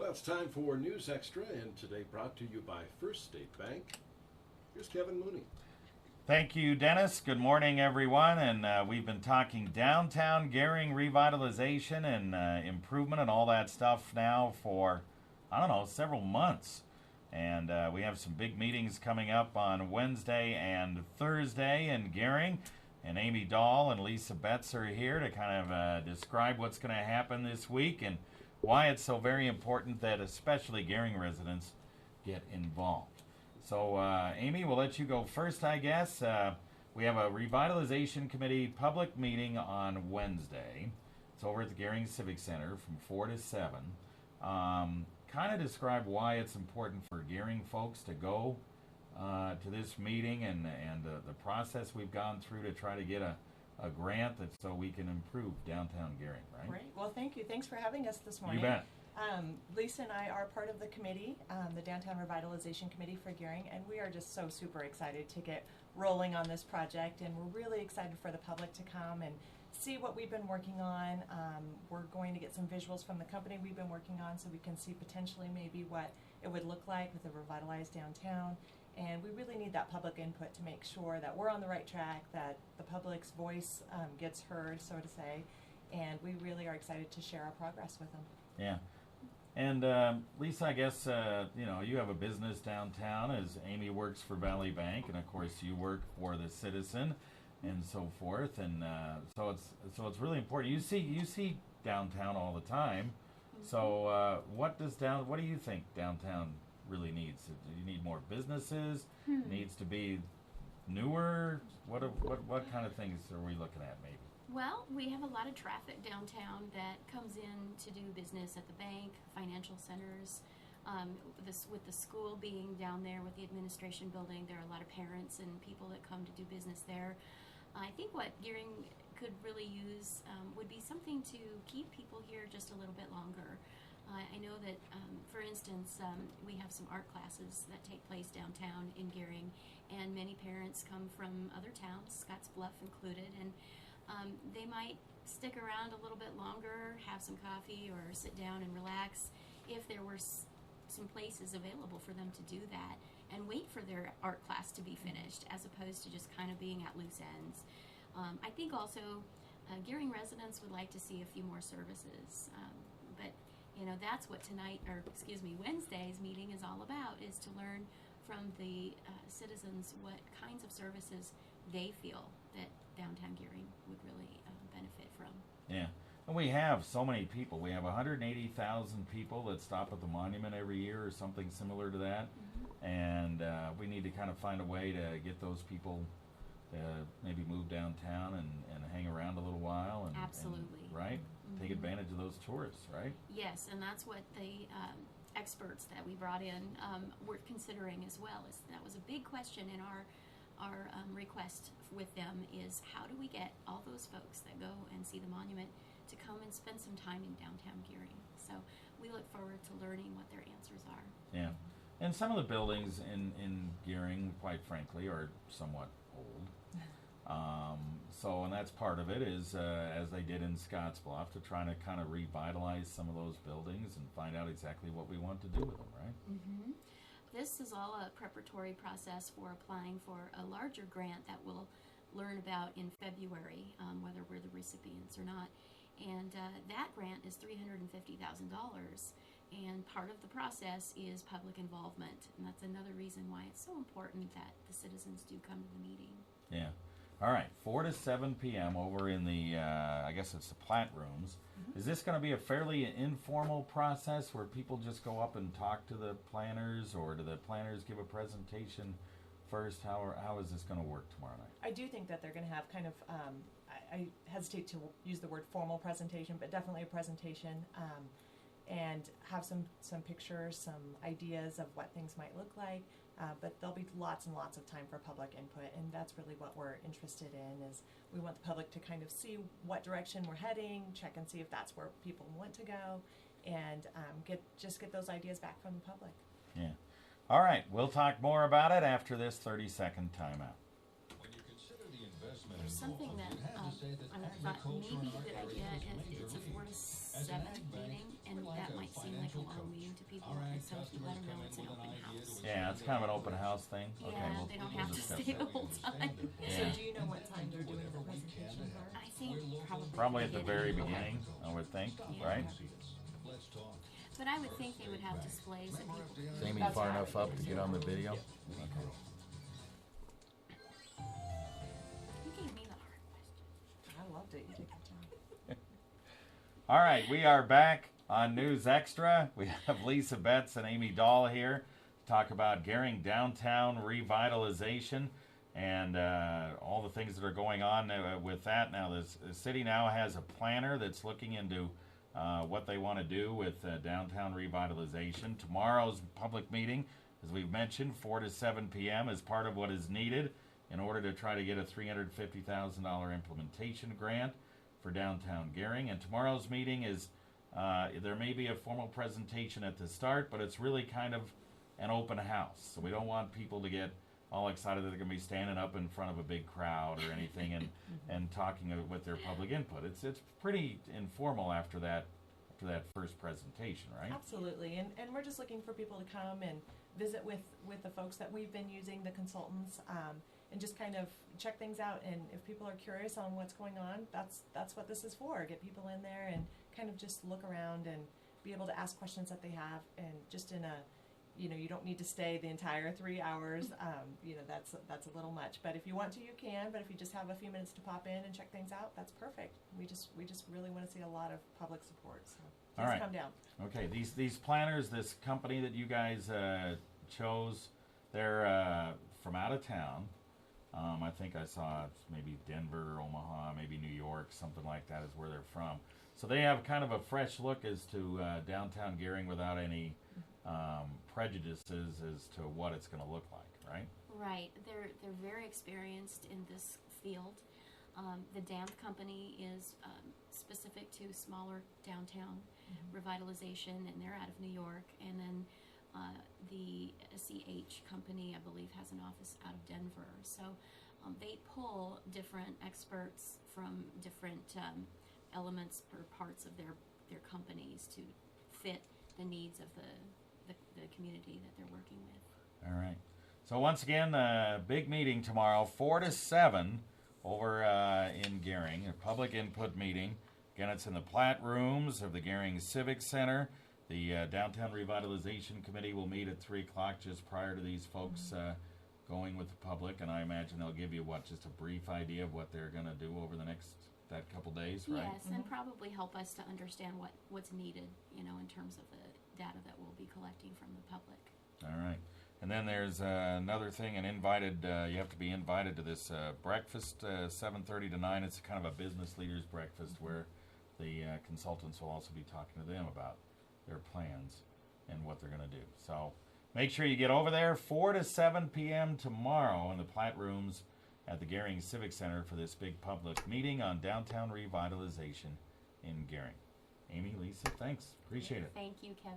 Well, it's time for News Extra, and today brought to you by First State Bank. Here's Kevin Mooney. Thank you, Dennis. Good morning, everyone. And we've been talking downtown Gering revitalization and improvement and all that stuff now for, I don't know, several months. And we have some big meetings coming up on Wednesday and Thursday in Gering. And Amy Doll and Lisa Betz are here to kind of describe what's going to happen this week and why it's so very important that especially Gering residents get involved. So, Amy, we'll let you go first, I guess. We have a Revitalization Committee public meeting on Wednesday. It's over at the Gering Civic Center from 4 to 7. Kind of describe why it's important for Gering folks to go to this meeting and the process we've gone through to try to get a grant so we can improve downtown Gering, right? Great. Well, thank you. Thanks for having us this morning. You bet. Lisa and I are part of the committee, the Downtown Revitalization Committee for Gering, and we are just so super excited to get rolling on this project, and we're really excited for the public to come and see what we've been working on. We're going to get some visuals from the company we've been working on so we can see potentially maybe what it would look like with a revitalized downtown. And we really need that public input to make sure that we're on the right track, that the public's voice gets heard, so to say, and we really are excited to share our progress with them. Yeah. And Lisa, I guess, you have a business downtown as Amy works for Valley Bank, and of course you work for the Citizen and so forth. And so it's really important. You see downtown all the time. Mm-hmm. So what do you think downtown really needs? Do you need more businesses? Needs to be newer? What kind of things are we looking at maybe? Well, we have a lot of traffic downtown that comes in to do business at the bank, financial centers. With the school being down there with the administration building, there are a lot of parents and people that come to do business there. I think what Gering could really use would be something to keep people here just a little bit longer. I know that, for instance, we have some art classes that take place downtown in Gering, and many parents come from other towns, Scottsbluff included, and they might stick around a little bit longer, have some coffee, or sit down and relax if there were some places available for them to do that and wait for their art class to be finished as opposed to just kind of being at loose ends. I think also Gering residents would like to see a few more services, but that's what Wednesday's meeting is all about, is to learn from the citizens what kinds of services they feel that downtown Gering would really benefit from. Yeah, and we have so many people. We have 180,000 people that stop at the monument every year or something similar to that. Mm-hmm. And we need to kind of find a way to get those people to maybe move downtown and hang around a little while. And, absolutely. Right? Mm-hmm. Take advantage of those tourists, right? Yes, and that's what the experts that we brought in were considering as well. That was a big question in our request with them, is how do we get all those folks that go and see the monument to come and spend some time in downtown Gering. So we look forward to learning what their answers are. Yeah, and some of the buildings in Gering, quite frankly, are somewhat old. And that's part of it, is as they did in Scottsbluff, to try to kind of revitalize some of those buildings and find out exactly what we want to do with them, right? Mm-hmm. This is all a preparatory process for applying for a larger grant that we'll learn about in February, whether we're the recipients or not. And that grant is $350,000. And part of the process is public involvement. And that's another reason why it's so important that the citizens do come to the meeting. Yeah. All right, 4 to 7 p.m. over in the, I guess it's the Platte rooms. Mm-hmm. Is this going to be a fairly informal process where people just go up and talk to the planners, or do the planners give a presentation first? How is this going to work tomorrow night? I do think that they're going to have kind of, I hesitate to use the word formal presentation, but definitely a presentation, and have some pictures, some ideas of what things might look like. But there'll be lots and lots of time for public input, and that's really what we're interested in. Is we want the public to kind of see what direction we're heading, check and see if that's where people want to go, and get those ideas back from the public. Yeah. All right, we'll talk more about it after this 30-second timeout. When you consider the investment there's something that I thought maybe a good idea. It's a 4 to 7 meeting, and that might seem like a long meeting to people. And so if you let them know it's an open house. Yeah, it's kind of an open house thing. Okay, Yeah, they don't have to discuss stay that. the whole time. So do you know what time they're doing the presentations are? I think Probably at the very beginning. beginning, I would think, Yeah. right? But I would think they would have displays that people could Is Amy That's far what I enough would up to get on the video? Okay. You gave me the hard question. I loved it. You did a good job. All right, we are back on News Extra. We have Lisa Betz and Amy Doll here to talk about Gering downtown revitalization and all the things that are going on with that. Now, the city now has a planner that's looking into what they want to do with downtown revitalization. Tomorrow's public meeting, as we've mentioned, 4 to 7 p.m. is part of what is needed in order to try to get a $350,000 implementation grant for downtown Gering. And tomorrow's meeting is, there may be a formal presentation at the start, but it's really kind of an open house. So we don't want people to get all excited that they're going to be standing up in front of a big crowd or anything and talking with their public input. It's pretty informal after that first presentation, right? Absolutely, and we're just looking for people to come and visit with the folks that we've been using, the consultants, and just kind of check things out. And if people are curious on what's going on, that's what this is for. Get people in there and kind of just look around and be able to ask questions that they have, and just in a, you don't need to stay the entire 3 hours. That's a little much. But if you want to, you can. But if you just have a few minutes to pop in and check things out, that's perfect. We just really want to see a lot of public support. So All please right. come down. Okay, these planners, this company that you guys chose, they're from out of town. I think I saw maybe Denver, Omaha, maybe New York, something like that is where they're from. So they have kind of a fresh look as to downtown Gering without any prejudices as to what it's going to look like, right? Right. They're very experienced in this field. The DAMP company is specific to smaller downtown revitalization, and they're out of New York. And then the CH company, I believe, has an office out of Denver. So they pull different experts from different elements or parts of their companies to fit the needs of the community that they're working with. All right. So once again, big meeting tomorrow, 4 to 7 over in Gering, a public input meeting. Again, it's in the Platte rooms of the Gering Civic Center. The Downtown Revitalization Committee will meet at 3 o'clock just prior to these folks going with the public, and I imagine they'll give you, just a brief idea of what they're going to do over the next couple days, right? Yes, and probably help us to understand what's needed, in terms of the data that we'll be collecting from the public. All right. And then there's another thing, you have to be invited to this breakfast, 7:30 to 9. It's kind of a business leaders breakfast where the consultants will also be talking to them about their plans and what they're going to do. So make sure you get over there, 4 to 7 p.m. tomorrow in the Platte rooms at the Gering Civic Center for this big public meeting on downtown revitalization in Gering. Amy, Lisa, thanks. Appreciate it. Thank you, Kevin.